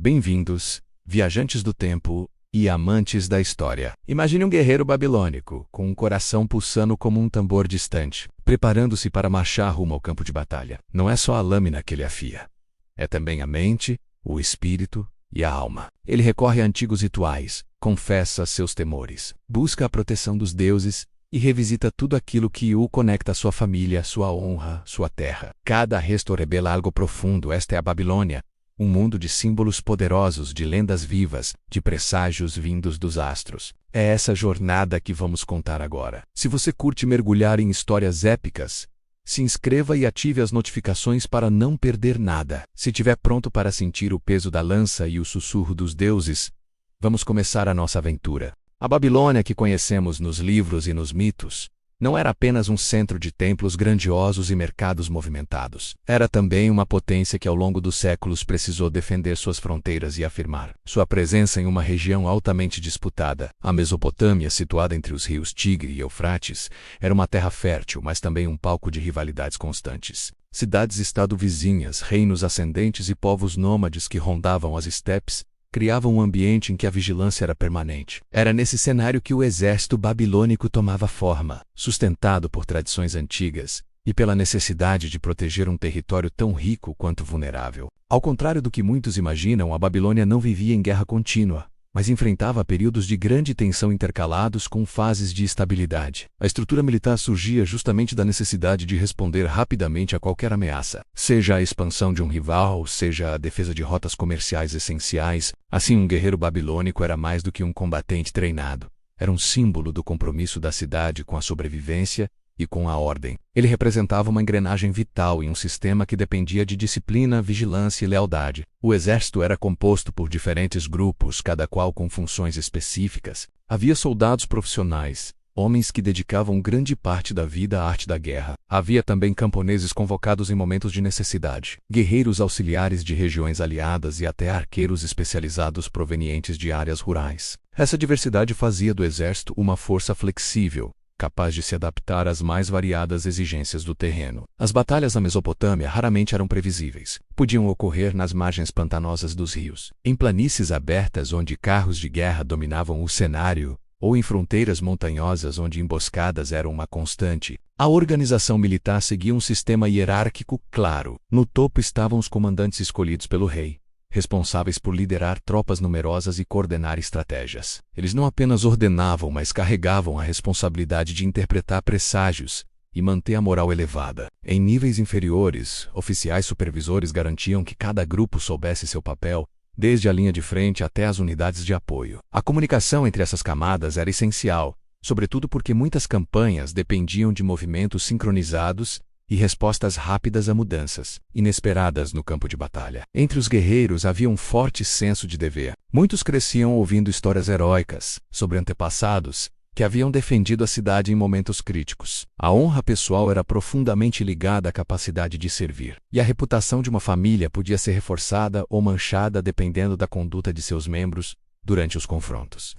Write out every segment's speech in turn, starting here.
Bem-vindos, viajantes do tempo e amantes da história. Imagine um guerreiro babilônico, com um coração pulsando como um tambor distante, preparando-se para marchar rumo ao campo de batalha. Não é só a lâmina que ele afia. É também a mente, o espírito e a alma. Ele recorre a antigos rituais, confessa seus temores, busca a proteção dos deuses e revisita tudo aquilo que o conecta à sua família, sua honra, sua terra. Cada resto revela algo profundo. Esta é a Babilônia, um mundo de símbolos poderosos, de lendas vivas, de presságios vindos dos astros. É essa jornada que vamos contar agora. Se você curte mergulhar em histórias épicas, se inscreva e ative as notificações para não perder nada. Se estiver pronto para sentir o peso da lança e o sussurro dos deuses, vamos começar a nossa aventura. A Babilônia que conhecemos nos livros e nos mitos não era apenas um centro de templos grandiosos e mercados movimentados. Era também uma potência que ao longo dos séculos precisou defender suas fronteiras e afirmar sua presença em uma região altamente disputada. A Mesopotâmia, situada entre os rios Tigre e Eufrates, era uma terra fértil, mas também um palco de rivalidades constantes. Cidades-estado vizinhas, reinos ascendentes e povos nômades que rondavam as estepes criavam um ambiente em que a vigilância era permanente. Era nesse cenário que o exército babilônico tomava forma, sustentado por tradições antigas e pela necessidade de proteger um território tão rico quanto vulnerável. Ao contrário do que muitos imaginam, a Babilônia não vivia em guerra contínua, mas enfrentava períodos de grande tensão intercalados com fases de estabilidade. A estrutura militar surgia justamente da necessidade de responder rapidamente a qualquer ameaça, seja a expansão de um rival, seja a defesa de rotas comerciais essenciais. Assim, um guerreiro babilônico era mais do que um combatente treinado. Era um símbolo do compromisso da cidade com a sobrevivência e com a ordem. Ele representava uma engrenagem vital em um sistema que dependia de disciplina, vigilância e lealdade. O exército era composto por diferentes grupos, cada qual com funções específicas. Havia soldados profissionais, homens que dedicavam grande parte da vida à arte da guerra. Havia também camponeses convocados em momentos de necessidade, guerreiros auxiliares de regiões aliadas e até arqueiros especializados provenientes de áreas rurais. Essa diversidade fazia do exército uma força flexível, capaz de se adaptar às mais variadas exigências do terreno. As batalhas na Mesopotâmia raramente eram previsíveis. Podiam ocorrer nas margens pantanosas dos rios, em planícies abertas onde carros de guerra dominavam o cenário, ou em fronteiras montanhosas onde emboscadas eram uma constante. A organização militar seguia um sistema hierárquico claro. No topo estavam os comandantes escolhidos pelo rei, responsáveis por liderar tropas numerosas e coordenar estratégias. Eles não apenas ordenavam, mas carregavam a responsabilidade de interpretar presságios e manter a moral elevada. Em níveis inferiores, oficiais supervisores garantiam que cada grupo soubesse seu papel, desde a linha de frente até as unidades de apoio. A comunicação entre essas camadas era essencial, sobretudo porque muitas campanhas dependiam de movimentos sincronizados e respostas rápidas a mudanças inesperadas no campo de batalha. Entre os guerreiros havia um forte senso de dever. Muitos cresciam ouvindo histórias heróicas sobre antepassados que haviam defendido a cidade em momentos críticos. A honra pessoal era profundamente ligada à capacidade de servir, e a reputação de uma família podia ser reforçada ou manchada dependendo da conduta de seus membros durante os confrontos.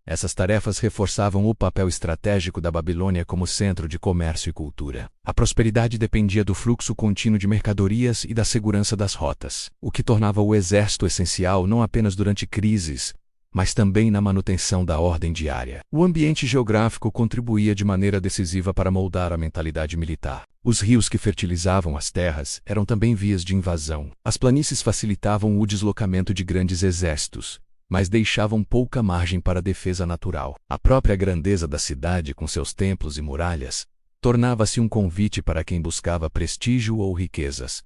Essas tarefas reforçavam o papel estratégico da Babilônia como centro de comércio e cultura. A prosperidade dependia do fluxo contínuo de mercadorias e da segurança das rotas, o que tornava o exército essencial não apenas durante crises, mas também na manutenção da ordem diária. O ambiente geográfico contribuía de maneira decisiva para moldar a mentalidade militar. Os rios que fertilizavam as terras eram também vias de invasão. As planícies facilitavam o deslocamento de grandes exércitos, mas deixavam pouca margem para a defesa natural. A própria grandeza da cidade, com seus templos e muralhas, tornava-se um convite para quem buscava prestígio ou riquezas.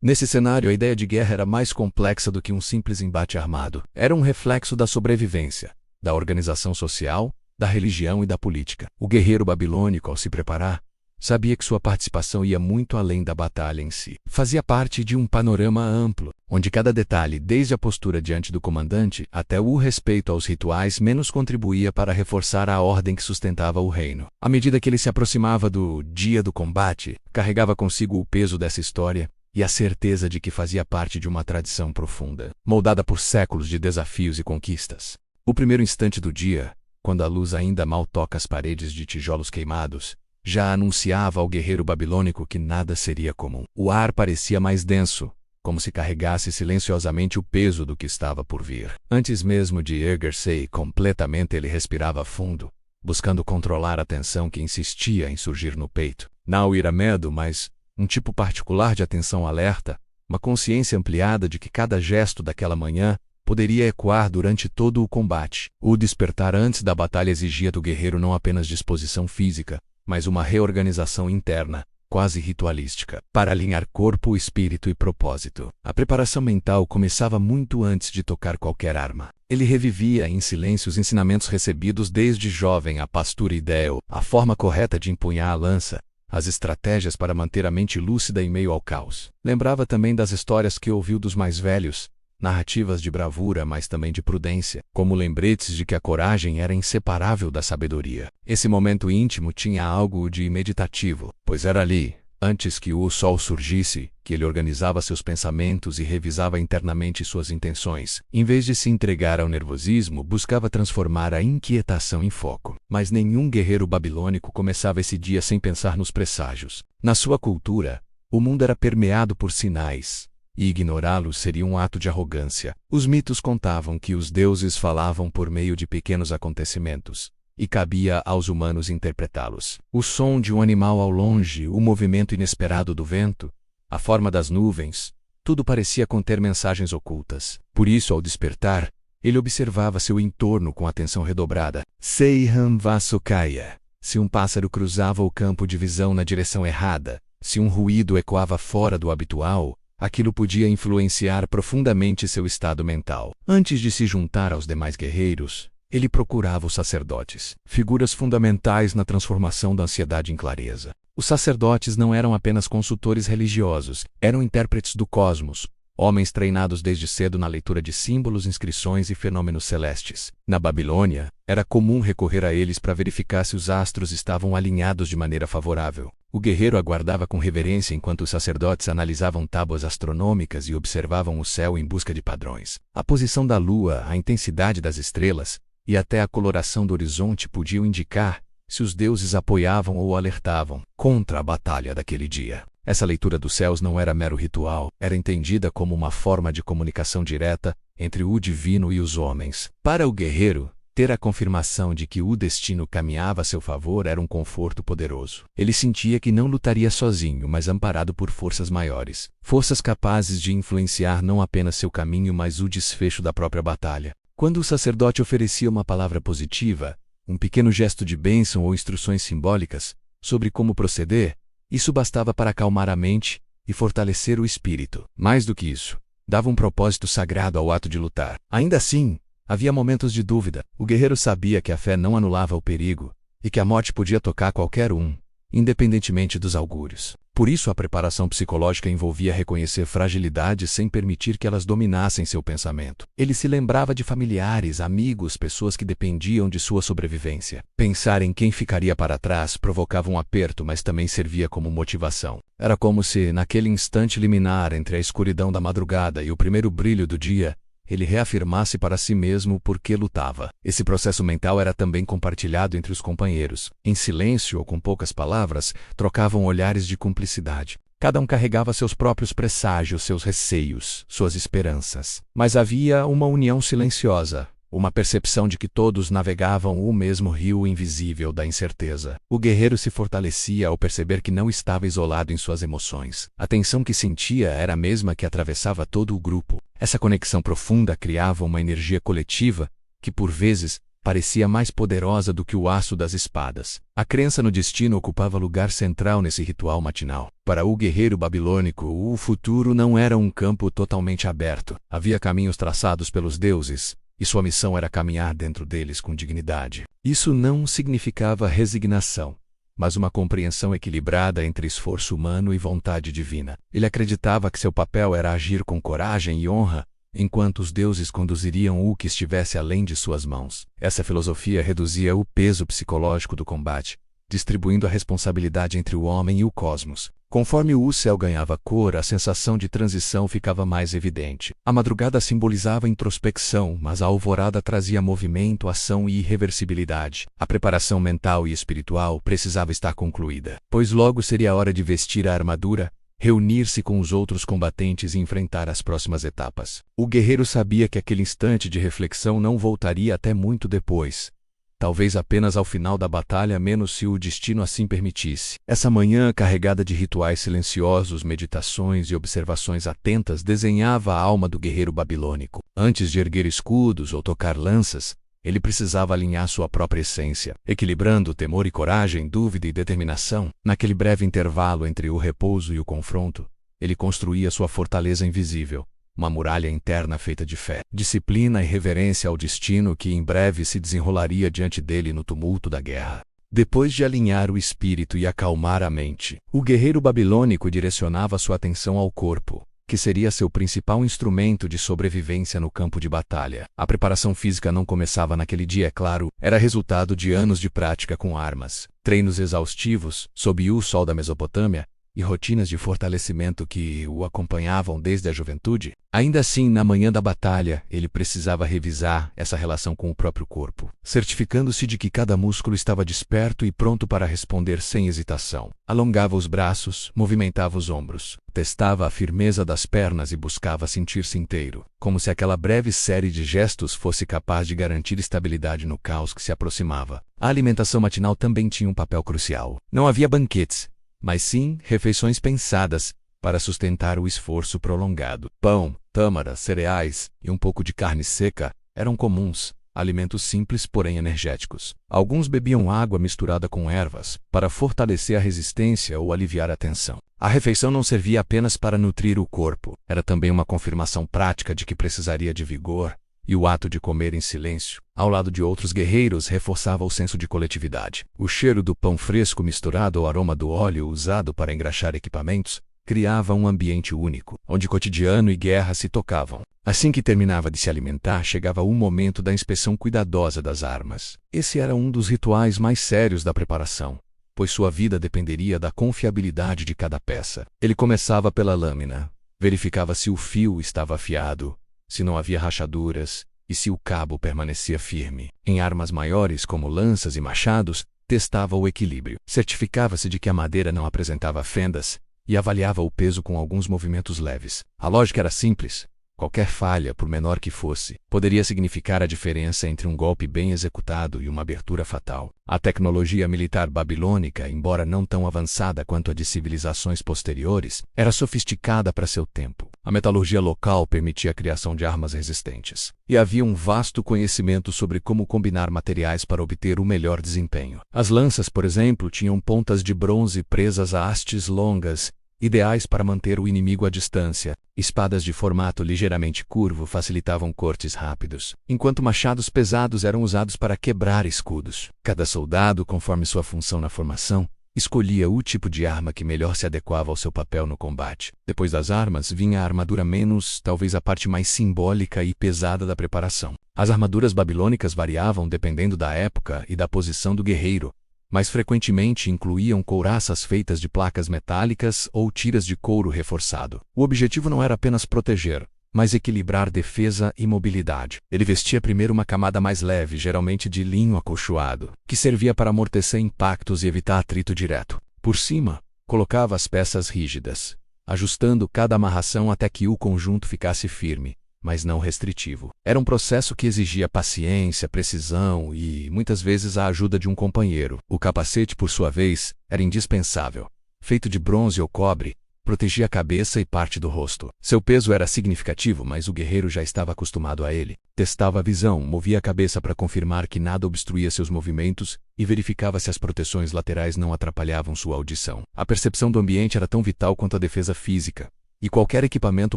Nesse cenário, a ideia de guerra era mais complexa do que um simples embate armado. Era um reflexo da sobrevivência, da organização social, da religião e da política. O guerreiro babilônico, ao se preparar, sabia que sua participação ia muito além da batalha em si. Fazia parte de um panorama amplo, onde cada detalhe, desde a postura diante do comandante até o respeito aos rituais, menos contribuía para reforçar a ordem que sustentava o reino. À medida que ele se aproximava do dia do combate, carregava consigo o peso dessa história e a certeza de que fazia parte de uma tradição profunda, moldada por séculos de desafios e conquistas. O primeiro instante do dia, quando a luz ainda mal toca as paredes de tijolos queimados, já anunciava ao guerreiro babilônico que nada seria comum. O ar parecia mais denso, como se carregasse silenciosamente o peso do que estava por vir. Antes mesmo de erguer-se completamente, ele respirava fundo, buscando controlar a tensão que insistia em surgir no peito. Não era medo, mas um tipo particular de atenção alerta, uma consciência ampliada de que cada gesto daquela manhã poderia ecoar durante todo o combate. O despertar antes da batalha exigia do guerreiro não apenas disposição física, mas uma reorganização interna, quase ritualística, para alinhar corpo, espírito e propósito. A preparação mental começava muito antes de tocar qualquer arma. Ele revivia em silêncio os ensinamentos recebidos desde jovem: a pastura ideal, a forma correta de empunhar a lança, as estratégias para manter a mente lúcida em meio ao caos. Lembrava também das histórias que ouviu dos mais velhos, narrativas de bravura, mas também de prudência, como lembretes de que a coragem era inseparável da sabedoria. Esse momento íntimo tinha algo de meditativo, pois era ali, antes que o sol surgisse, que ele organizava seus pensamentos e revisava internamente suas intenções. Em vez de se entregar ao nervosismo, buscava transformar a inquietação em foco. Mas nenhum guerreiro babilônico começava esse dia sem pensar nos presságios. Na sua cultura, o mundo era permeado por sinais, e ignorá-los seria um ato de arrogância. Os mitos contavam que os deuses falavam por meio de pequenos acontecimentos, e cabia aos humanos interpretá-los. O som de um animal ao longe, o movimento inesperado do vento, a forma das nuvens, tudo parecia conter mensagens ocultas. Por isso, ao despertar, ele observava seu entorno com atenção redobrada. Seiham Vasukaya. Se um pássaro cruzava o campo de visão na direção errada, se um ruído ecoava fora do habitual, aquilo podia influenciar profundamente seu estado mental. Antes de se juntar aos demais guerreiros, ele procurava os sacerdotes, figuras fundamentais na transformação da ansiedade em clareza. Os sacerdotes não eram apenas consultores religiosos, eram intérpretes do cosmos, homens treinados desde cedo na leitura de símbolos, inscrições e fenômenos celestes. Na Babilônia, era comum recorrer a eles para verificar se os astros estavam alinhados de maneira favorável. O guerreiro aguardava com reverência enquanto os sacerdotes analisavam tábuas astronômicas e observavam o céu em busca de padrões. A posição da lua, a intensidade das estrelas e até a coloração do horizonte podiam indicar se os deuses apoiavam ou alertavam contra a batalha daquele dia. Essa leitura dos céus não era mero ritual, era entendida como uma forma de comunicação direta entre o divino e os homens. Para o guerreiro, ter a confirmação de que o destino caminhava a seu favor era um conforto poderoso. Ele sentia que não lutaria sozinho, mas amparado por forças maiores. Forças capazes de influenciar não apenas seu caminho, mas o desfecho da própria batalha. Quando o sacerdote oferecia uma palavra positiva, um pequeno gesto de bênção ou instruções simbólicas sobre como proceder, isso bastava para acalmar a mente e fortalecer o espírito. Mais do que isso, dava um propósito sagrado ao ato de lutar. Ainda assim, havia momentos de dúvida. O guerreiro sabia que a fé não anulava o perigo e que a morte podia tocar qualquer um, independentemente dos augúrios. Por isso, a preparação psicológica envolvia reconhecer fragilidades sem permitir que elas dominassem seu pensamento. Ele se lembrava de familiares, amigos, pessoas que dependiam de sua sobrevivência. Pensar em quem ficaria para trás provocava um aperto, mas também servia como motivação. Era como se, naquele instante liminar entre a escuridão da madrugada e o primeiro brilho do dia, ele reafirmasse para si mesmo por que lutava. Esse processo mental era também compartilhado entre os companheiros. Em silêncio ou com poucas palavras, trocavam olhares de cumplicidade. Cada um carregava seus próprios presságios, seus receios, suas esperanças. Mas havia uma união silenciosa, uma percepção de que todos navegavam o mesmo rio invisível da incerteza. O guerreiro se fortalecia ao perceber que não estava isolado em suas emoções. A tensão que sentia era a mesma que atravessava todo o grupo. Essa conexão profunda criava uma energia coletiva que, por vezes, parecia mais poderosa do que o aço das espadas. A crença no destino ocupava lugar central nesse ritual matinal. Para o guerreiro babilônico, o futuro não era um campo totalmente aberto. Havia caminhos traçados pelos deuses, e sua missão era caminhar dentro deles com dignidade. Isso não significava resignação, mas uma compreensão equilibrada entre esforço humano e vontade divina. Ele acreditava que seu papel era agir com coragem e honra, enquanto os deuses conduziriam o que estivesse além de suas mãos. Essa filosofia reduzia o peso psicológico do combate, distribuindo a responsabilidade entre o homem e o cosmos. Conforme o céu ganhava cor, a sensação de transição ficava mais evidente. A madrugada simbolizava introspecção, mas a alvorada trazia movimento, ação e irreversibilidade. A preparação mental e espiritual precisava estar concluída, pois logo seria a hora de vestir a armadura, reunir-se com os outros combatentes e enfrentar as próximas etapas. O guerreiro sabia que aquele instante de reflexão não voltaria até muito depois. Talvez apenas ao final da batalha, menos se o destino assim permitisse. Essa manhã, carregada de rituais silenciosos, meditações e observações atentas, desenhava a alma do guerreiro babilônico. Antes de erguer escudos ou tocar lanças, ele precisava alinhar sua própria essência, equilibrando temor e coragem, dúvida e determinação. Naquele breve intervalo entre o repouso e o confronto, ele construía sua fortaleza invisível, uma muralha interna feita de fé, disciplina e reverência ao destino que em breve se desenrolaria diante dele no tumulto da guerra. Depois de alinhar o espírito e acalmar a mente, o guerreiro babilônico direcionava sua atenção ao corpo, que seria seu principal instrumento de sobrevivência no campo de batalha. A preparação física não começava naquele dia, é claro, era resultado de anos de prática com armas, treinos exaustivos, sob o sol da Mesopotâmia, e rotinas de fortalecimento que o acompanhavam desde a juventude. Ainda assim, na manhã da batalha, ele precisava revisar essa relação com o próprio corpo, certificando-se de que cada músculo estava desperto e pronto para responder sem hesitação. Alongava os braços, movimentava os ombros, testava a firmeza das pernas e buscava sentir-se inteiro, como se aquela breve série de gestos fosse capaz de garantir estabilidade no caos que se aproximava. A alimentação matinal também tinha um papel crucial. Não havia banquetes, mas sim refeições pensadas para sustentar o esforço prolongado. Pão, tâmara, cereais e um pouco de carne seca eram comuns, alimentos simples porém energéticos. Alguns bebiam água misturada com ervas para fortalecer a resistência ou aliviar a tensão. A refeição não servia apenas para nutrir o corpo, era também uma confirmação prática de que precisaria de vigor, e o ato de comer em silêncio, ao lado de outros guerreiros, reforçava o senso de coletividade. O cheiro do pão fresco misturado ao aroma do óleo usado para engraxar equipamentos criava um ambiente único, onde cotidiano e guerra se tocavam. Assim que terminava de se alimentar, chegava o momento da inspeção cuidadosa das armas. Esse era um dos rituais mais sérios da preparação, pois sua vida dependeria da confiabilidade de cada peça. Ele começava pela lâmina, verificava se o fio estava afiado, se não havia rachaduras e se o cabo permanecia firme. Em armas maiores, como lanças e machados, testava o equilíbrio. Certificava-se de que a madeira não apresentava fendas e avaliava o peso com alguns movimentos leves. A lógica era simples. Qualquer falha, por menor que fosse, poderia significar a diferença entre um golpe bem executado e uma abertura fatal. A tecnologia militar babilônica, embora não tão avançada quanto a de civilizações posteriores, era sofisticada para seu tempo. A metalurgia local permitia a criação de armas resistentes, e havia um vasto conhecimento sobre como combinar materiais para obter o melhor desempenho. As lanças, por exemplo, tinham pontas de bronze presas a hastes longas, ideais para manter o inimigo à distância. Espadas de formato ligeiramente curvo facilitavam cortes rápidos, enquanto machados pesados eram usados para quebrar escudos. Cada soldado, conforme sua função na formação, escolhia o tipo de arma que melhor se adequava ao seu papel no combate. Depois das armas, vinha a armadura menos, talvez a parte mais simbólica e pesada da preparação. As armaduras babilônicas variavam dependendo da época e da posição do guerreiro, mas frequentemente incluíam couraças feitas de placas metálicas ou tiras de couro reforçado. O objetivo não era apenas proteger, mas equilibrar defesa e mobilidade. Ele vestia primeiro uma camada mais leve, geralmente de linho acolchoado, que servia para amortecer impactos e evitar atrito direto. Por cima, colocava as peças rígidas, ajustando cada amarração até que o conjunto ficasse firme, mas não restritivo. Era um processo que exigia paciência, precisão e, muitas vezes, a ajuda de um companheiro. O capacete, por sua vez, era indispensável. Feito de bronze ou cobre, protegia a cabeça e parte do rosto. Seu peso era significativo, mas o guerreiro já estava acostumado a ele. Testava a visão, movia a cabeça para confirmar que nada obstruía seus movimentos e verificava se as proteções laterais não atrapalhavam sua audição. A percepção do ambiente era tão vital quanto a defesa física, e qualquer equipamento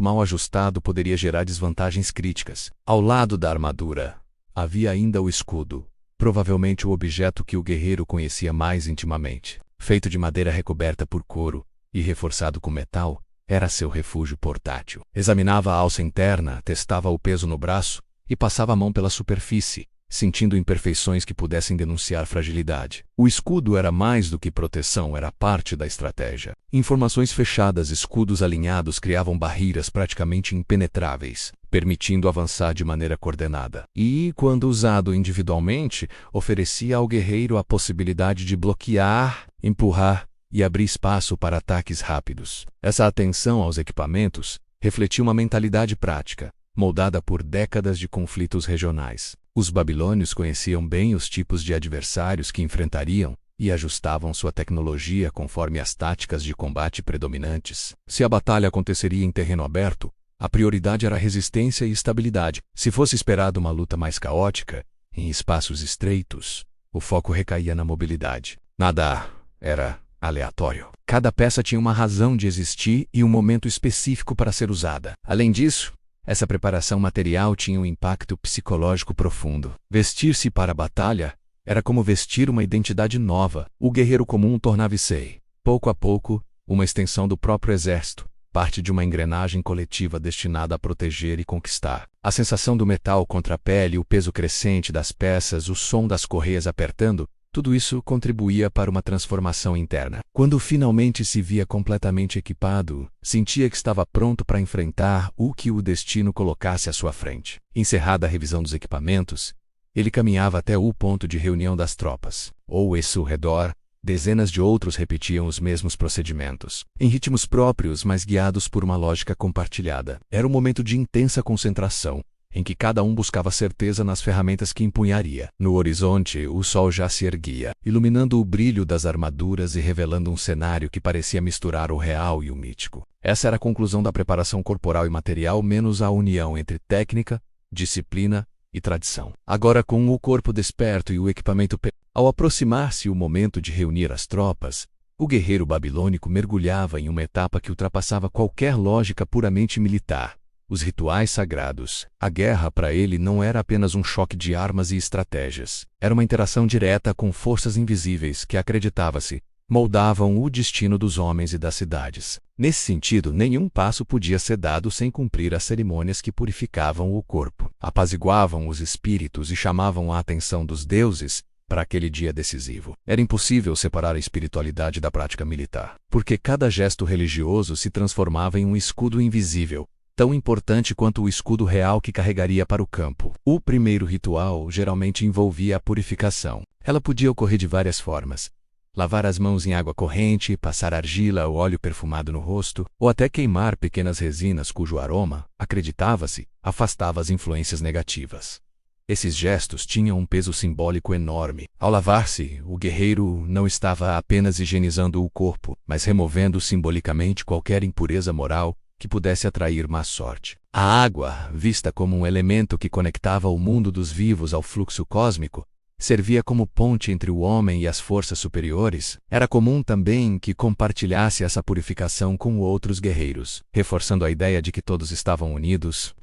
mal ajustado poderia gerar desvantagens críticas. Ao lado da armadura, havia ainda o escudo, provavelmente o objeto que o guerreiro conhecia mais intimamente. Feito de madeira recoberta por couro e reforçado com metal, era seu refúgio portátil. Examinava a alça interna, testava o peso no braço e passava a mão pela superfície, sentindo imperfeições que pudessem denunciar fragilidade. O escudo era mais do que proteção, era parte da estratégia. Informações fechadas, escudos alinhados criavam barreiras praticamente impenetráveis, permitindo avançar de maneira coordenada. E, quando usado individualmente, oferecia ao guerreiro a possibilidade de bloquear, empurrar e abrir espaço para ataques rápidos. Essa atenção aos equipamentos refletia uma mentalidade prática, moldada por décadas de conflitos regionais. Os babilônios conheciam bem os tipos de adversários que enfrentariam e ajustavam sua tecnologia conforme as táticas de combate predominantes. Se a batalha aconteceria em terreno aberto, a prioridade era resistência e estabilidade. Se fosse esperada uma luta mais caótica, em espaços estreitos, o foco recaía na mobilidade. Nada era aleatório. Cada peça tinha uma razão de existir e um momento específico para ser usada. Além disso, essa preparação material tinha um impacto psicológico profundo. Vestir-se para a batalha era como vestir uma identidade nova. O guerreiro comum tornava-se, pouco a pouco, uma extensão do próprio exército, parte de uma engrenagem coletiva destinada a proteger e conquistar. A sensação do metal contra a pele, o peso crescente das peças, o som das correias apertando, tudo isso contribuía para uma transformação interna. Quando finalmente se via completamente equipado, sentia que estava pronto para enfrentar o que o destino colocasse à sua frente. Encerrada a revisão dos equipamentos, ele caminhava até o ponto de reunião das tropas. Ao seu redor, dezenas de outros repetiam os mesmos procedimentos, em ritmos próprios, mas guiados por uma lógica compartilhada. Era um momento de intensa concentração, em que cada um buscava certeza nas ferramentas que empunharia. No horizonte, o sol já se erguia, iluminando o brilho das armaduras e revelando um cenário que parecia misturar o real e o mítico. Essa era a conclusão da preparação corporal e material, menos a união entre técnica, disciplina e tradição. Agora, com o corpo desperto e o equipamento ao aproximar-se o momento de reunir as tropas, o guerreiro babilônico mergulhava em uma etapa que ultrapassava qualquer lógica puramente militar. Os rituais sagrados. A guerra para ele não era apenas um choque de armas e estratégias. Era uma interação direta com forças invisíveis que, acreditava-se, moldavam o destino dos homens e das cidades. Nesse sentido, nenhum passo podia ser dado sem cumprir as cerimônias que purificavam o corpo, apaziguavam os espíritos e chamavam a atenção dos deuses para aquele dia decisivo. Era impossível separar a espiritualidade da prática militar, porque cada gesto religioso se transformava em um escudo invisível, tão importante quanto o escudo real que carregaria para o campo. O primeiro ritual geralmente envolvia a purificação. Ela podia ocorrer de várias formas: lavar as mãos em água corrente, passar argila ou óleo perfumado no rosto, ou até queimar pequenas resinas cujo aroma, acreditava-se, afastava as influências negativas. Esses gestos tinham um peso simbólico enorme. Ao lavar-se, o guerreiro não estava apenas higienizando o corpo, mas removendo simbolicamente qualquer impureza moral que pudesse atrair má sorte. A água, vista como um elemento que conectava o mundo dos vivos ao fluxo cósmico, servia como ponte entre o homem e as forças superiores. Era comum também que compartilhasse essa purificação com outros guerreiros, reforçando a ideia de que todos estavam unidos,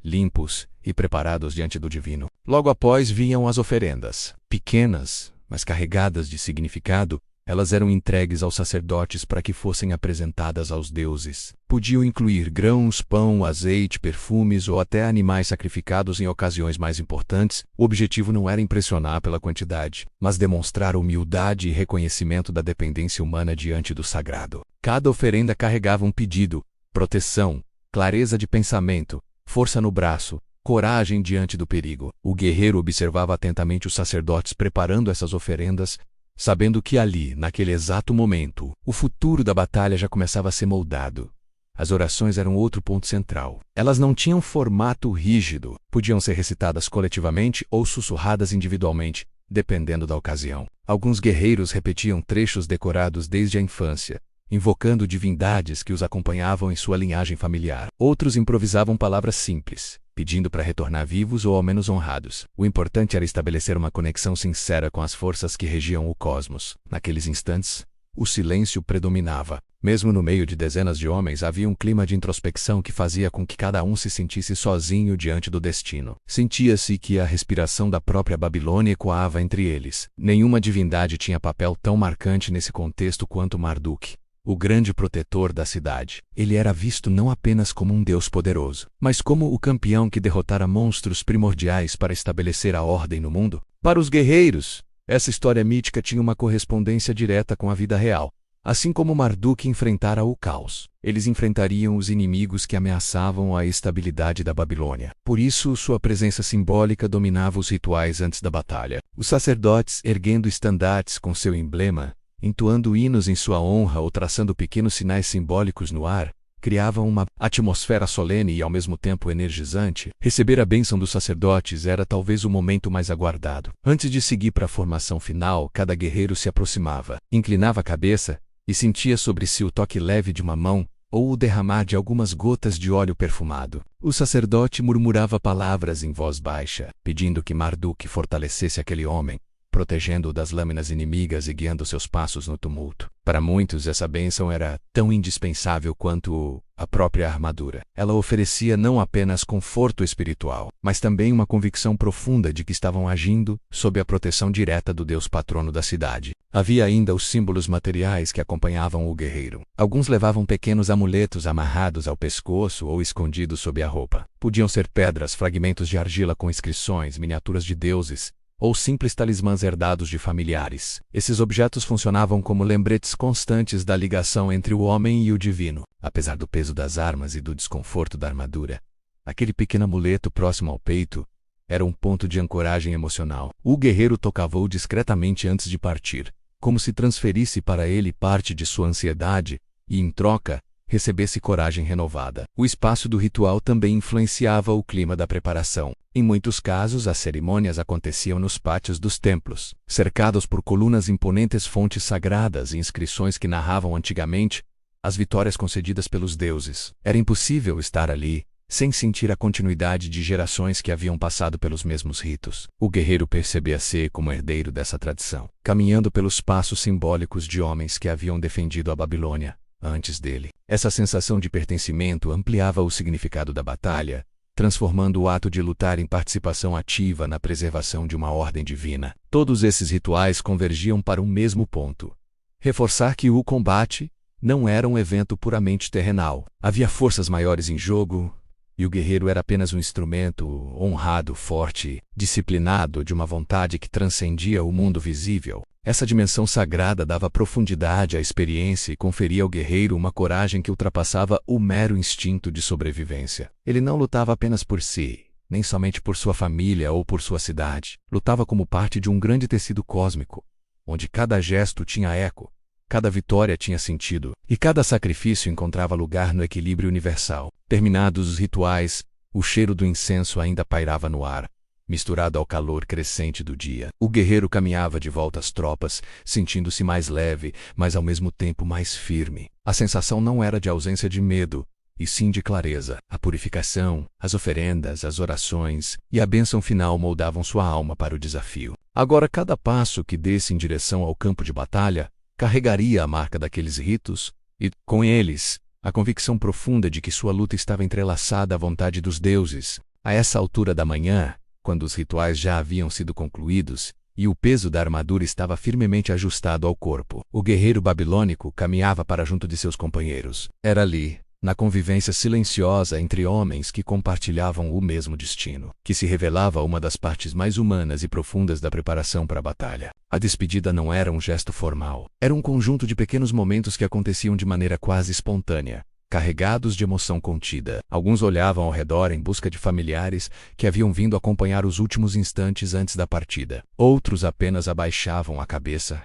limpos e preparados diante do divino. Logo após vinham as oferendas. Pequenas, mas carregadas de significado, elas eram entregues aos sacerdotes para que fossem apresentadas aos deuses. Podiam incluir grãos, pão, azeite, perfumes ou até animais sacrificados em ocasiões mais importantes. O objetivo não era impressionar pela quantidade, mas demonstrar humildade e reconhecimento da dependência humana diante do sagrado. Cada oferenda carregava um pedido: proteção, clareza de pensamento, força no braço, coragem diante do perigo. O guerreiro observava atentamente os sacerdotes preparando essas oferendas, sabendo que ali, naquele exato momento, o futuro da batalha já começava a ser moldado. As orações eram outro ponto central. Elas não tinham formato rígido, podiam ser recitadas coletivamente ou sussurradas individualmente, dependendo da ocasião. Alguns guerreiros repetiam trechos decorados desde a infância, invocando divindades que os acompanhavam em sua linhagem familiar. Outros improvisavam palavras simples, pedindo para retornar vivos ou ao menos honrados. O importante era estabelecer uma conexão sincera com as forças que regiam o cosmos. Naqueles instantes, o silêncio predominava. Mesmo no meio de dezenas de homens, havia um clima de introspecção que fazia com que cada um se sentisse sozinho diante do destino. Sentia-se que a respiração da própria Babilônia ecoava entre eles. Nenhuma divindade tinha papel tão marcante nesse contexto quanto Marduk, o grande protetor da cidade. Ele era visto não apenas como um deus poderoso, mas como o campeão que derrotara monstros primordiais para estabelecer a ordem no mundo. Para os guerreiros, essa história mítica tinha uma correspondência direta com a vida real. Assim como Marduk enfrentara o caos, eles enfrentariam os inimigos que ameaçavam a estabilidade da Babilônia. Por isso, sua presença simbólica dominava os rituais antes da batalha. Os sacerdotes, erguendo estandartes com seu emblema, entoando hinos em sua honra ou traçando pequenos sinais simbólicos no ar, criavam uma atmosfera solene e ao mesmo tempo energizante. Receber a bênção dos sacerdotes era talvez o momento mais aguardado. Antes de seguir para a formação final, cada guerreiro se aproximava, inclinava a cabeça e sentia sobre si o toque leve de uma mão ou o derramar de algumas gotas de óleo perfumado. O sacerdote murmurava palavras em voz baixa, pedindo que Marduk fortalecesse aquele homem, protegendo-o das lâminas inimigas e guiando seus passos no tumulto. Para muitos, essa bênção era tão indispensável quanto a própria armadura. Ela oferecia não apenas conforto espiritual, mas também uma convicção profunda de que estavam agindo sob a proteção direta do Deus patrono da cidade. Havia ainda os símbolos materiais que acompanhavam o guerreiro. Alguns levavam pequenos amuletos amarrados ao pescoço ou escondidos sob a roupa. Podiam ser pedras, fragmentos de argila com inscrições, miniaturas de deuses, ou simples talismãs herdados de familiares. Esses objetos funcionavam como lembretes constantes da ligação entre o homem e o divino. Apesar do peso das armas e do desconforto da armadura, aquele pequeno amuleto próximo ao peito era um ponto de ancoragem emocional. O guerreiro tocava-o discretamente antes de partir, como se transferisse para ele parte de sua ansiedade e, em troca, recebesse coragem renovada. O espaço do ritual também influenciava o clima da preparação. Em muitos casos, as cerimônias aconteciam nos pátios dos templos, cercados por colunas imponentes, fontes sagradas e inscrições que narravam antigamente as vitórias concedidas pelos deuses. Era impossível estar ali sem sentir a continuidade de gerações que haviam passado pelos mesmos ritos. O guerreiro percebia-se como herdeiro dessa tradição, caminhando pelos passos simbólicos de homens que haviam defendido a Babilônia antes dele. Essa sensação de pertencimento ampliava o significado da batalha, transformando o ato de lutar em participação ativa na preservação de uma ordem divina. Todos esses rituais convergiam para um mesmo ponto: reforçar que o combate não era um evento puramente terrenal. Havia forças maiores em jogo, e o guerreiro era apenas um instrumento honrado, forte, disciplinado de uma vontade que transcendia o mundo visível. Essa dimensão sagrada dava profundidade à experiência e conferia ao guerreiro uma coragem que ultrapassava o mero instinto de sobrevivência. Ele não lutava apenas por si, nem somente por sua família ou por sua cidade. Lutava como parte de um grande tecido cósmico, onde cada gesto tinha eco, cada vitória tinha sentido, e cada sacrifício encontrava lugar no equilíbrio universal. Terminados os rituais, o cheiro do incenso ainda pairava no ar, misturado ao calor crescente do dia. O guerreiro caminhava de volta às tropas, sentindo-se mais leve, mas ao mesmo tempo mais firme. A sensação não era de ausência de medo, e sim de clareza. A purificação, as oferendas, as orações e a bênção final moldavam sua alma para o desafio. Agora, cada passo que desse em direção ao campo de batalha carregaria a marca daqueles ritos, e, com eles, a convicção profunda de que sua luta estava entrelaçada à vontade dos deuses. A essa altura da manhã, quando os rituais já haviam sido concluídos e o peso da armadura estava firmemente ajustado ao corpo, o guerreiro babilônico caminhava para junto de seus companheiros. Era ali, na convivência silenciosa entre homens que compartilhavam o mesmo destino, que se revelava uma das partes mais humanas e profundas da preparação para a batalha. A despedida não era um gesto formal, era um conjunto de pequenos momentos que aconteciam de maneira quase espontânea, carregados de emoção contida. Alguns olhavam ao redor em busca de familiares que haviam vindo acompanhar os últimos instantes antes da partida. Outros apenas abaixavam a cabeça,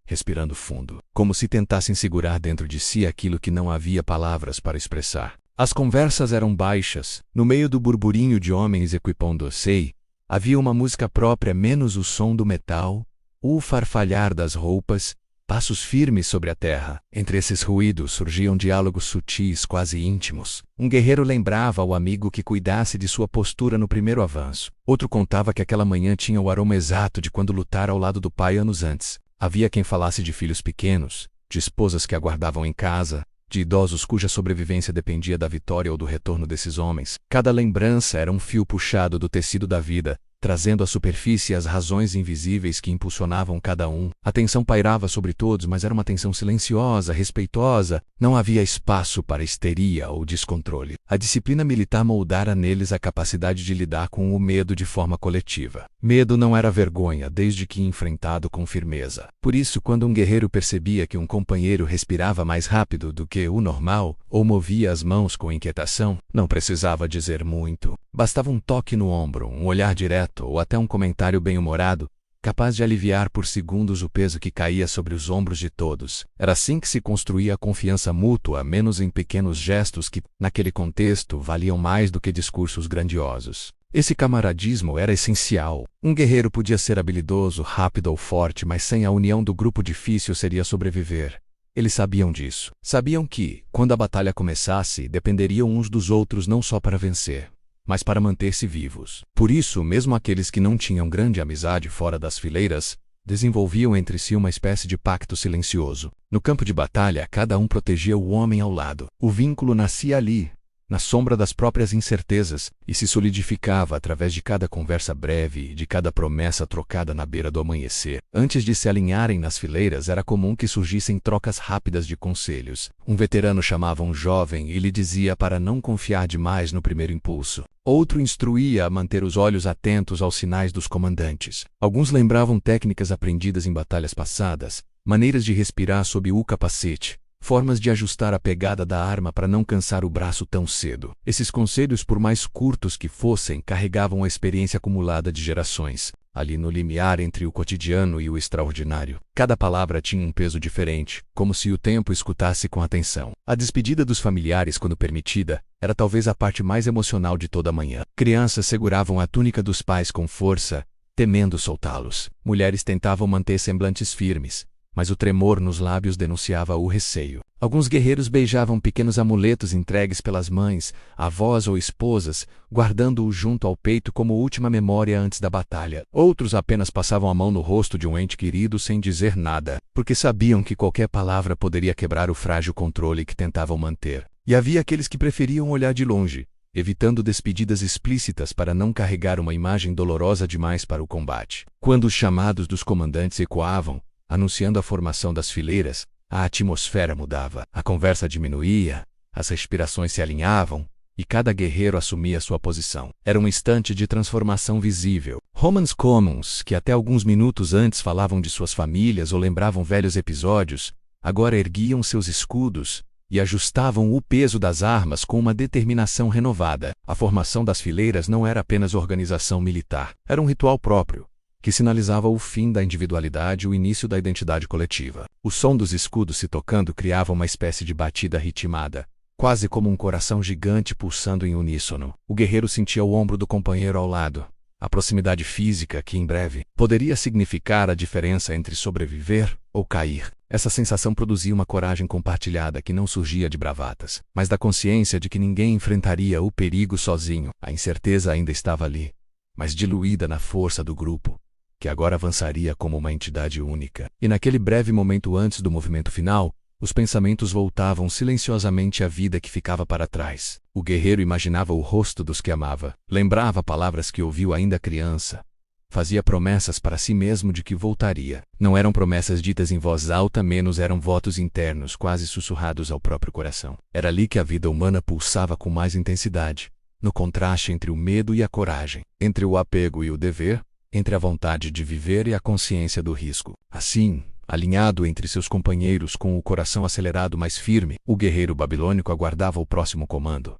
respirando fundo, como se tentassem segurar dentro de si aquilo que não havia palavras para expressar. As conversas eram baixas. No meio do burburinho de homens equipando-se, havia uma música própria, menos o som do metal, o farfalhar das roupas passos firmes sobre a terra. Entre esses ruídos surgiam diálogos sutis, quase íntimos. Um guerreiro lembrava ao amigo que cuidasse de sua postura no primeiro avanço. Outro contava que aquela manhã tinha o aroma exato de quando lutara ao lado do pai anos antes. Havia quem falasse de filhos pequenos, de esposas que aguardavam em casa, de idosos cuja sobrevivência dependia da vitória ou do retorno desses homens. Cada lembrança era um fio puxado do tecido da vida, trazendo à superfície as razões invisíveis que impulsionavam cada um. A tensão pairava sobre todos, mas era uma tensão silenciosa, respeitosa. Não havia espaço para histeria ou descontrole. A disciplina militar moldara neles a capacidade de lidar com o medo de forma coletiva. Medo não era vergonha, desde que enfrentado com firmeza. Por isso, quando um guerreiro percebia que um companheiro respirava mais rápido do que o normal, ou movia as mãos com inquietação, não precisava dizer muito. Bastava um toque no ombro, um olhar direto ou até um comentário bem-humorado, capaz de aliviar por segundos o peso que caía sobre os ombros de todos. Era assim que se construía a confiança mútua, menos em pequenos gestos que, naquele contexto, valiam mais do que discursos grandiosos. Esse camaradismo era essencial. Um guerreiro podia ser habilidoso, rápido ou forte, mas sem a união do grupo difícil seria sobreviver. Eles sabiam disso. Sabiam que, quando a batalha começasse, dependeriam uns dos outros não só para vencer, mas para manter-se vivos. Por isso, mesmo aqueles que não tinham grande amizade fora das fileiras, desenvolviam entre si uma espécie de pacto silencioso. No campo de batalha, cada um protegia o homem ao lado. O vínculo nascia ali, na sombra das próprias incertezas, e se solidificava através de cada conversa breve e de cada promessa trocada na beira do amanhecer. Antes de se alinharem nas fileiras, era comum que surgissem trocas rápidas de conselhos. Um veterano chamava um jovem e lhe dizia para não confiar demais no primeiro impulso. Outro instruía a manter os olhos atentos aos sinais dos comandantes. Alguns lembravam técnicas aprendidas em batalhas passadas, maneiras de respirar sob o capacete, formas de ajustar a pegada da arma para não cansar o braço tão cedo. Esses conselhos, por mais curtos que fossem, carregavam a experiência acumulada de gerações, ali no limiar entre o cotidiano e o extraordinário. Cada palavra tinha um peso diferente, como se o tempo escutasse com atenção. A despedida dos familiares, quando permitida, era talvez a parte mais emocional de toda a manhã. Crianças seguravam a túnica dos pais com força, temendo soltá-los. Mulheres tentavam manter semblantes firmes, mas o tremor nos lábios denunciava o receio. Alguns guerreiros beijavam pequenos amuletos entregues pelas mães, avós ou esposas, guardando-os junto ao peito como última memória antes da batalha. Outros apenas passavam a mão no rosto de um ente querido sem dizer nada, porque sabiam que qualquer palavra poderia quebrar o frágil controle que tentavam manter. E havia aqueles que preferiam olhar de longe, evitando despedidas explícitas para não carregar uma imagem dolorosa demais para o combate. Quando os chamados dos comandantes ecoavam, anunciando a formação das fileiras, a atmosfera mudava, a conversa diminuía, as respirações se alinhavam, e cada guerreiro assumia sua posição. Era um instante de transformação visível. Romans comuns, que até alguns minutos antes falavam de suas famílias ou lembravam velhos episódios, agora erguiam seus escudos e ajustavam o peso das armas com uma determinação renovada. A formação das fileiras não era apenas organização militar, era um ritual próprio, que sinalizava o fim da individualidade e o início da identidade coletiva. O som dos escudos se tocando criava uma espécie de batida ritmada, quase como um coração gigante pulsando em uníssono. O guerreiro sentia o ombro do companheiro ao lado, a proximidade física que, em breve, poderia significar a diferença entre sobreviver ou cair. Essa sensação produzia uma coragem compartilhada que não surgia de bravatas, mas da consciência de que ninguém enfrentaria o perigo sozinho. A incerteza ainda estava ali, mas diluída na força do grupo, que agora avançaria como uma entidade única. E naquele breve momento antes do movimento final, os pensamentos voltavam silenciosamente à vida que ficava para trás. O guerreiro imaginava o rosto dos que amava, lembrava palavras que ouviu ainda criança, fazia promessas para si mesmo de que voltaria. Não eram promessas ditas em voz alta, menos eram votos internos, quase sussurrados ao próprio coração. Era ali que a vida humana pulsava com mais intensidade, no contraste entre o medo e a coragem, entre o apego e o dever, entre a vontade de viver e a consciência do risco. Assim, alinhado entre seus companheiros com o coração acelerado mais firme, o guerreiro babilônico aguardava o próximo comando.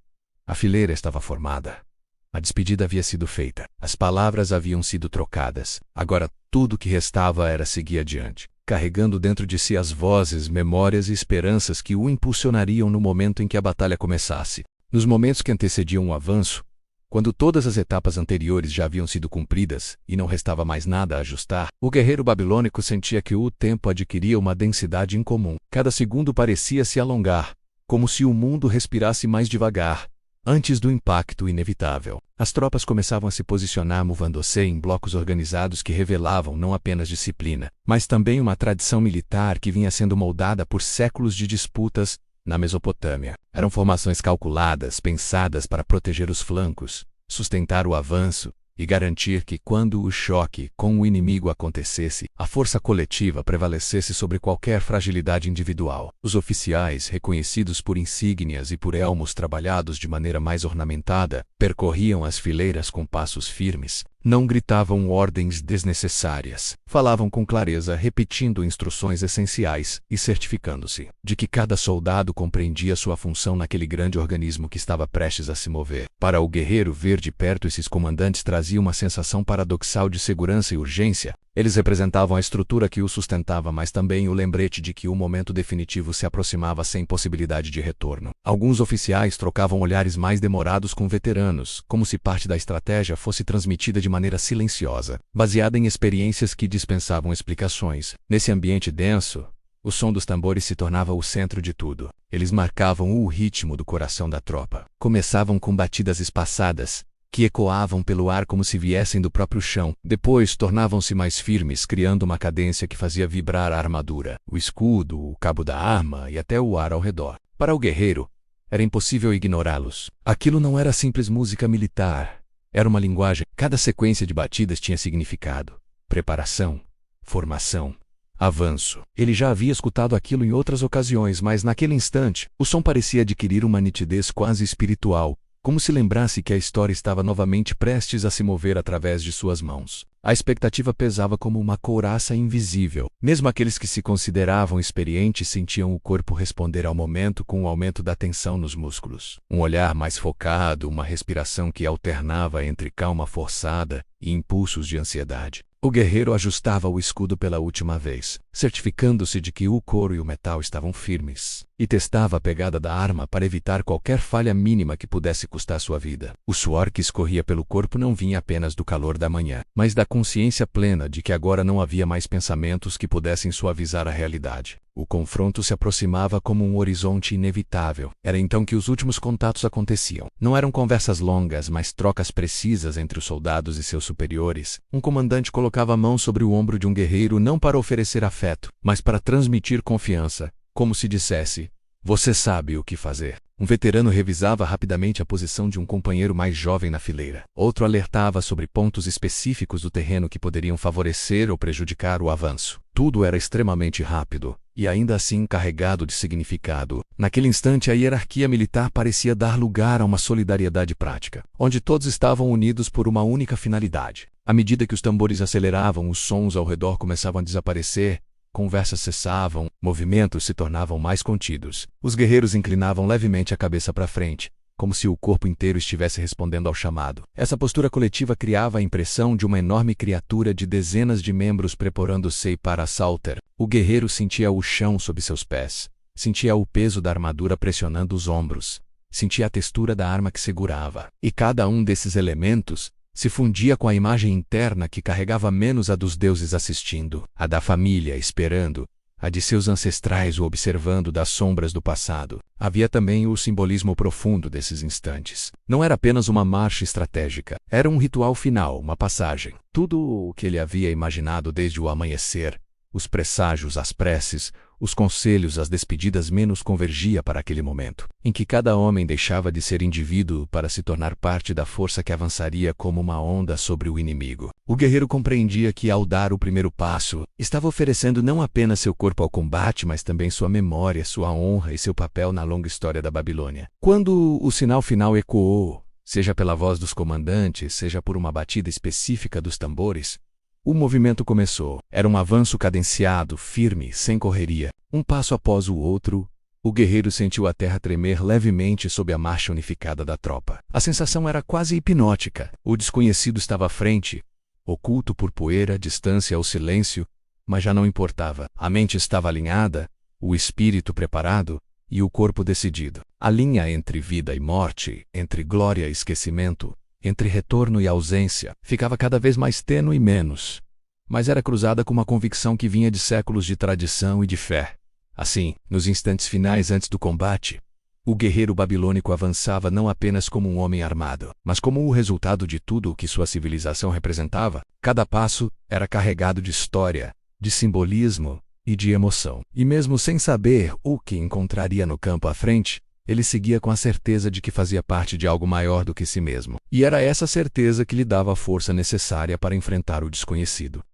A fileira estava formada. A despedida havia sido feita. As palavras haviam sido trocadas. Agora tudo o que restava era seguir adiante, carregando dentro de si as vozes, memórias e esperanças que o impulsionariam no momento em que a batalha começasse. Nos momentos que antecediam o avanço, Quando todas as etapas anteriores já haviam sido cumpridas e não restava mais nada a ajustar, o guerreiro babilônico sentia que o tempo adquiria uma densidade incomum. Cada segundo parecia se alongar, como se o mundo respirasse mais devagar, antes do impacto inevitável. As tropas começavam a se posicionar movendo-se em blocos organizados que revelavam não apenas disciplina, mas também uma tradição militar que vinha sendo moldada por séculos de disputas na Mesopotâmia. Eram formações calculadas, pensadas para proteger os flancos, sustentar o avanço e garantir que, quando o choque com o inimigo acontecesse, a força coletiva prevalecesse sobre qualquer fragilidade individual. Os oficiais, reconhecidos por insígnias e por elmos trabalhados de maneira mais ornamentada, percorriam as fileiras com passos firmes. Não gritavam ordens desnecessárias. Falavam com clareza, repetindo instruções essenciais e certificando-se de que cada soldado compreendia sua função naquele grande organismo que estava prestes a se mover. Para o guerreiro ver de perto esses comandantes trazia uma sensação paradoxal de segurança e urgência. Eles representavam a estrutura que o sustentava, mas também o lembrete de que o momento definitivo se aproximava sem possibilidade de retorno. Alguns oficiais trocavam olhares mais demorados com veteranos, como se parte da estratégia fosse transmitida de maneira silenciosa, baseada em experiências que dispensavam explicações. Nesse ambiente denso, o som dos tambores se tornava o centro de tudo. Eles marcavam o ritmo do coração da tropa. Começavam com batidas espaçadas, que ecoavam pelo ar como se viessem do próprio chão. Depois tornavam-se mais firmes, criando uma cadência que fazia vibrar a armadura, o escudo, o cabo da arma e até o ar ao redor. Para o guerreiro, era impossível ignorá-los. Aquilo não era simples música militar. Era uma linguagem. Cada sequência de batidas tinha significado. Preparação, formação, avanço. Ele já havia escutado aquilo em outras ocasiões, mas naquele instante, o som parecia adquirir uma nitidez quase espiritual, como se lembrasse que a história estava novamente prestes a se mover através de suas mãos. A expectativa pesava como uma couraça invisível. Mesmo aqueles que se consideravam experientes sentiam o corpo responder ao momento com o aumento da tensão nos músculos. Um olhar mais focado, uma respiração que alternava entre calma forçada e impulsos de ansiedade. O guerreiro ajustava o escudo pela última vez, certificando-se de que o couro e o metal estavam firmes, e testava a pegada da arma para evitar qualquer falha mínima que pudesse custar sua vida. O suor que escorria pelo corpo não vinha apenas do calor da manhã, mas da consciência plena de que agora não havia mais pensamentos que pudessem suavizar a realidade. O confronto se aproximava como um horizonte inevitável. Era então que os últimos contatos aconteciam. Não eram conversas longas, mas trocas precisas entre os soldados e seus superiores. Um comandante colocava a mão sobre o ombro de um guerreiro não para oferecer afeto, mas para transmitir confiança, como se dissesse: "Você sabe o que fazer." Um veterano revisava rapidamente a posição de um companheiro mais jovem na fileira. Outro alertava sobre pontos específicos do terreno que poderiam favorecer ou prejudicar o avanço. Tudo era extremamente rápido, e ainda assim carregado de significado. Naquele instante, a hierarquia militar parecia dar lugar a uma solidariedade prática, onde todos estavam unidos por uma única finalidade. À medida que os tambores aceleravam, os sons ao redor começavam a desaparecer, conversas cessavam, movimentos se tornavam mais contidos. Os guerreiros inclinavam levemente a cabeça para frente, como se o corpo inteiro estivesse respondendo ao chamado. Essa postura coletiva criava a impressão de uma enorme criatura de dezenas de membros preparando-se para assaltar. O guerreiro sentia o chão sob seus pés, sentia o peso da armadura pressionando os ombros, sentia a textura da arma que segurava. E cada um desses elementos se fundia com a imagem interna que carregava menos a dos deuses assistindo, a da família esperando, a de seus ancestrais o observando das sombras do passado. Havia também o simbolismo profundo desses instantes. Não era apenas uma marcha estratégica, era um ritual final, uma passagem. Tudo o que ele havia imaginado desde o amanhecer, os presságios, as preces, os conselhos, as despedidas menos convergia para aquele momento, em que cada homem deixava de ser indivíduo para se tornar parte da força que avançaria como uma onda sobre o inimigo. O guerreiro compreendia que, ao dar o primeiro passo, estava oferecendo não apenas seu corpo ao combate, mas também sua memória, sua honra e seu papel na longa história da Babilônia. Quando o sinal final ecoou, seja pela voz dos comandantes, seja por uma batida específica dos tambores, o movimento começou. Era um avanço cadenciado, firme, sem correria. Um passo após o outro, o guerreiro sentiu a terra tremer levemente sob a marcha unificada da tropa. A sensação era quase hipnótica. O desconhecido estava à frente, oculto por poeira, distância ou silêncio, mas já não importava. A mente estava alinhada, o espírito preparado e o corpo decidido. A linha entre vida e morte, entre glória e esquecimento, entre retorno e ausência, ficava cada vez mais tênue e menos, mas era cruzada com uma convicção que vinha de séculos de tradição e de fé. Assim, nos instantes finais antes do combate, o guerreiro babilônico avançava não apenas como um homem armado, mas como o resultado de tudo o que sua civilização representava. Cada passo era carregado de história, de simbolismo e de emoção. E mesmo sem saber o que encontraria no campo à frente, ele seguia com a certeza de que fazia parte de algo maior do que si mesmo. E era essa certeza que lhe dava a força necessária para enfrentar o desconhecido.